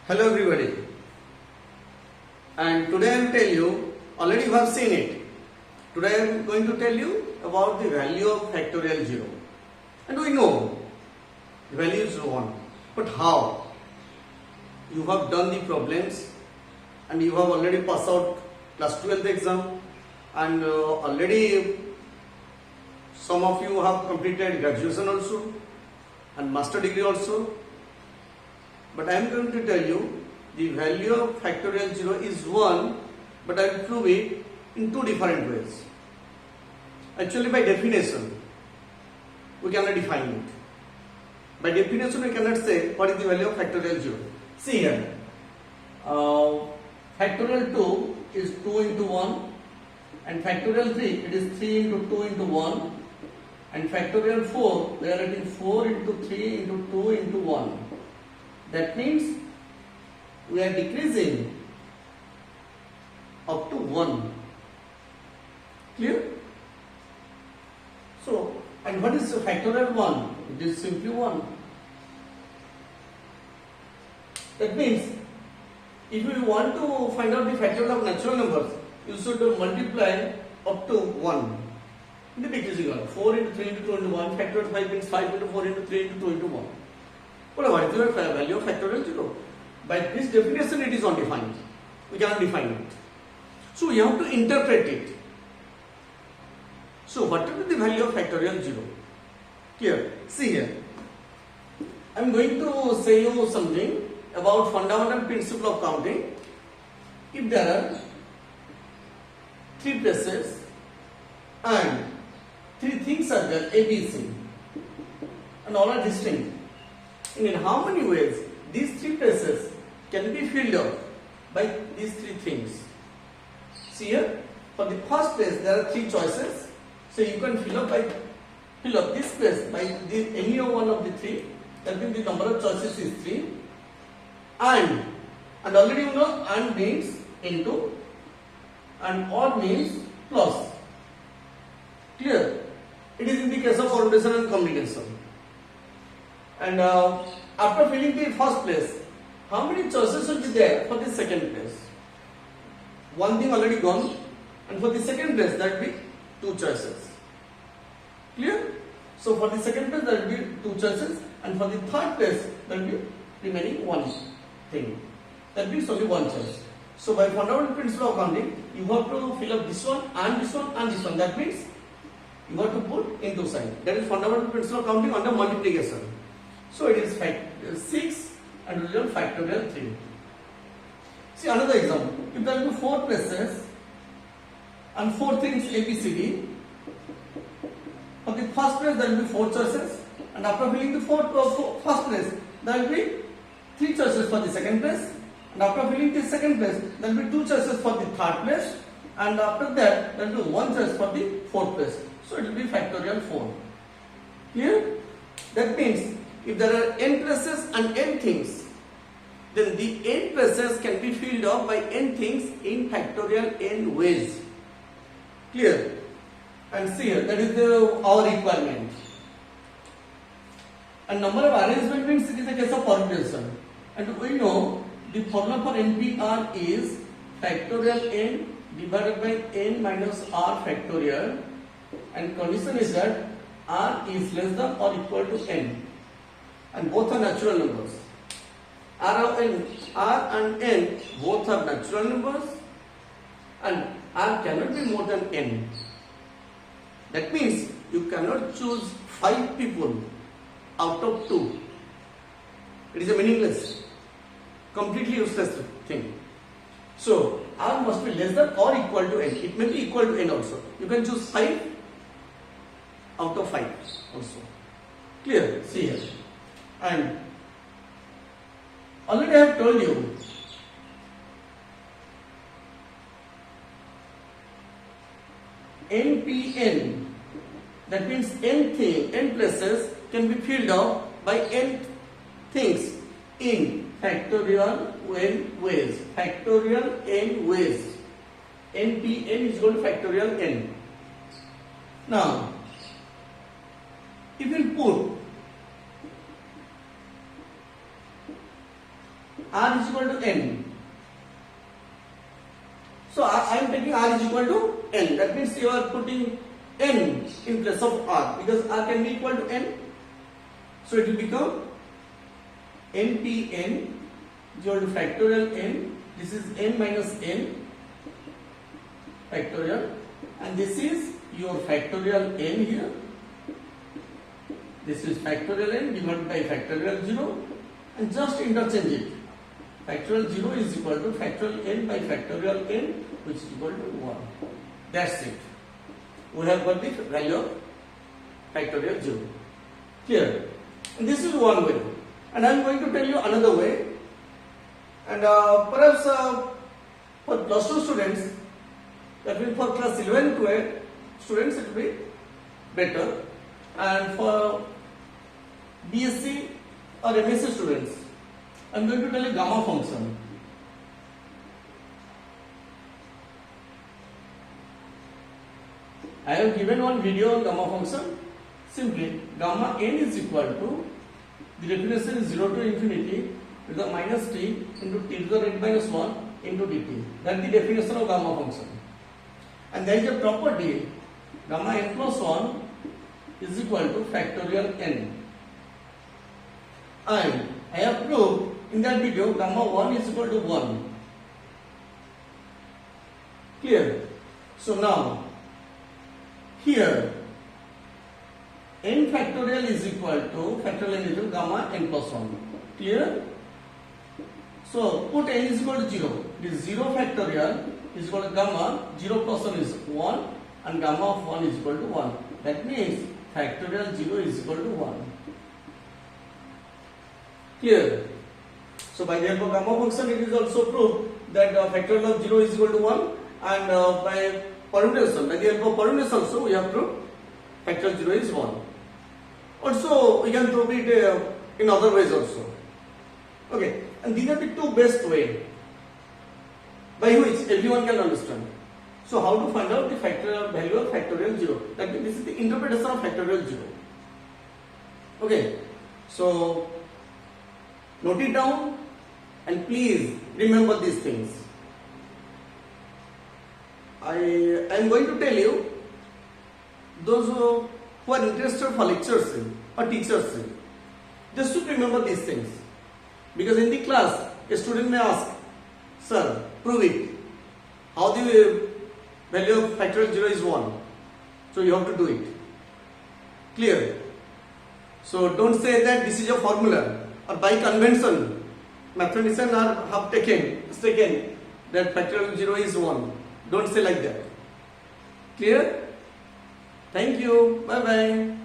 Hello everybody, and today I will tell you, already you have seen it. Today I am going to tell you about the value of factorial 0. And we know the value is 1. But how? You have done the problems and you have already passed out class 12th exam, and already some of you have completed graduation also and master degree also. But I am going to tell you the value of factorial 0 is 1, but I will prove it in two different ways. Actually, by definition, we cannot define it. By definition, we cannot say what is the value of factorial 0. See here, factorial 2 is 2 into 1, and factorial 3 it is 3 into 2 into 1, and factorial 4 we are writing 4 into 3 into 2 into 1. That means we are decreasing up to 1. Clear? So, and what is factorial 1? It is simply 1. That means if you want to find out the factorial of natural numbers, you should multiply up to 1 in the decreasing order. 4 into 3 into 2 into 1. Factorial 5 means 5 into 4 into 3 into 2 into 1. But what is the value of factorial 0? By this definition it is undefined. We cannot define it. So we have to interpret it. So what is the value of factorial 0? Here, see here. I am going to say you something about fundamental principle of counting. If there are 3 places and 3 things are there, A, B, C, and all are distinct, and in how many ways these 3 places can be filled up by these 3 things? See here, for the first place there are 3 choices, so you can fill up this place by any one of the 3. That means the number of choices is 3. And already you know, and means into, and odd means plus. Clear? It is in the case of permutation and combination. And after filling the first place, how many choices will be there for the second place? One thing already gone, and for the second place that will be 2 choices. Clear? So for the second place there will be 2 choices, and for the third place there will be remaining 1 thing. That means only 1 choice. So by fundamental principle of counting, you have to fill up this one and this one and this one. That means you have to put into sign. That is fundamental principle of counting under multiplication. So it is 6 and we will factorial 3. See another example. If there will be 4 places and 4 things A, B, C, D. For the first place there will be 4 choices, and after filling the first place there will be 3 choices for the second place, and after filling the second place there will be 2 choices for the third place, and after that there will be 1 choice for the fourth place. So it will be factorial 4. Clear? That means if there are n places and n things, then the n places can be filled up by n things in factorial n ways. Clear? And see here, that is our requirement. And number of arrangement means it is a case of permutation. And we know the formula for NPR is factorial n divided by n minus r factorial, and condition is that r is less than or equal to n. And both are natural numbers. R and n both are natural numbers, and r cannot be more than n. That means you cannot choose 5 people out of 2. It is a meaningless, completely useless thing. So r must be less than or equal to n. It may be equal to n also. You can choose 5 out of 5 also. Clear? See here. And already I have told you NPN, that means n places can be filled up by n things in factorial n ways. Factorial n ways. NPN is equal to factorial n. Now, if you put r is equal to n. So I am taking r is equal to n. That means you are putting n in place of r because r can be equal to n. So it will become npn equal to factorial n. This is n minus n factorial, and this is your factorial n here. This is factorial n divided by factorial 0, and just interchange it. Factorial 0 is equal to factorial n by factorial n, which is equal to 1. That's it. We have got the value of factorial 0. Clear? And this is one way. And I am going to tell you another way. And perhaps for plus 2 students, that means for class 11 12 students it will be better. And for BSc or MSc students, I am going to tell you gamma function. I have given one video on gamma function. Simply, gamma n is equal to, the definition is 0 to infinity with the minus t into t to the n minus 1 into dt. That is the definition of gamma function. And there is a property, gamma n plus 1 is equal to factorial n. And I have proved in that video gamma 1 is equal to 1. Clear? So now, here n factorial is equal to factorial n into gamma n plus 1. Clear? So put n is equal to 0. This 0 factorial is equal to gamma 0 plus 1 is 1 and gamma of 1 is equal to 1. That means factorial 0 is equal to 1. Clear? So by the help of gamma function it is also proved that factorial of 0 is equal to 1, and by permutation, by the help of permutation also we have proved factorial 0 is 1. Also we can prove it in other ways also. Okay, and these are the two best ways by which everyone can understand. So how to find out the factorial value of factorial 0? That means this is the interpretation of factorial 0. Okay, so note it down and please remember these things. I am going to tell you, those who are interested for lectures or teachers, just to remember these things. Because in the class, a student may ask, sir, prove it. How the value of factorial 0 is 1. So you have to do it. Clear? So don't say that this is a formula or by convention. Mathematicians have taken that factorial 0 is 1. Don't say like that. Clear? Thank you. Bye bye.